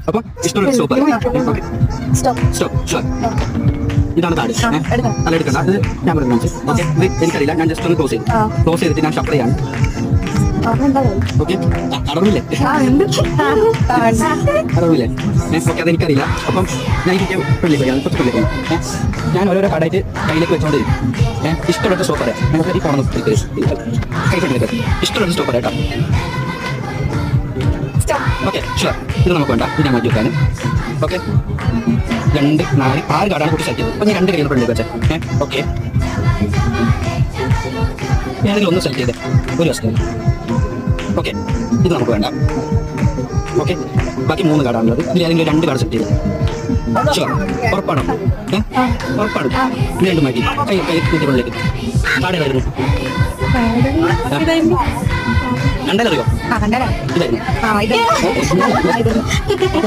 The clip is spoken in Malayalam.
അപ്പൊ ഇഷ്ടമുള്ള സ്റ്റോപ്പ്. ഇതാണ് താഴെ. അല്ല എടുക്കണ്ട, അത് ഞാൻ പറഞ്ഞു. ഓക്കെ, എനിക്കറിയില്ല, ഞാൻ ജസ്റ്റ് ഒന്ന് ക്ലോസ് ചെയ്തിട്ട് ഞാൻ ഷഫിൾ ചെയ്യാണ്. ഓക്കെ, അടവില്ലേ? അടവില്ലേ? ഓക്കെ, അതെനിക്കറിയില്ല. അപ്പം ഞാൻ എനിക്ക് പുള്ളിക്കാണ് കുറച്ച് പുള്ളിക്കാണ്. ഞാൻ ഓരോരോ കടയിട്ട് കയ്യിലേക്ക് വെച്ചോണ്ട് ഇഷ്ടമുള്ള സ്റ്റോപ്പ് പറയാം. ഈ ഫോൺ ഇഷ്ടമുള്ള സ്റ്റോപ്പ് പറയാം കേട്ടോ. Okay, sure. ഇത് നമുക്ക് വേണ്ട, ഇത് ഞാൻ മാറ്റി വെക്കാൻ. ഓക്കെ, 2, 4, 6 കാർഡാണ് കൂട്ടി സെറ്റ് ചെയ്തത്. അപ്പോൾ ഞാൻ 2 കയ്യിൽ ഫ്രണ്ടിലേക്ക് വെച്ചേ. ഓക്കെ, ഏതെങ്കിലും ഒന്ന് സെലക്ട് ചെയ്തേ, ഒരു വശത്തിന്. ഓക്കെ, ഇത് നമുക്ക് വേണ്ട. ഓക്കെ, ബാക്കി 3 കാർഡാണുള്ളത്. ഇതിൽ ഏതെങ്കിലും 2 കാർഡ് സെറ്റ് ചെയ്തത്. ഷുവർ, ഉറപ്പാണോ? ഉറപ്പാണ്. ഇത് 2 മാറ്റി കൈ കൂട്ടിക്കൊണ്ടിലേക്ക്. കാർഡ് ഏതായിരുന്നു? കണ്ടാലറിയോ? ഇതായിരുന്നു.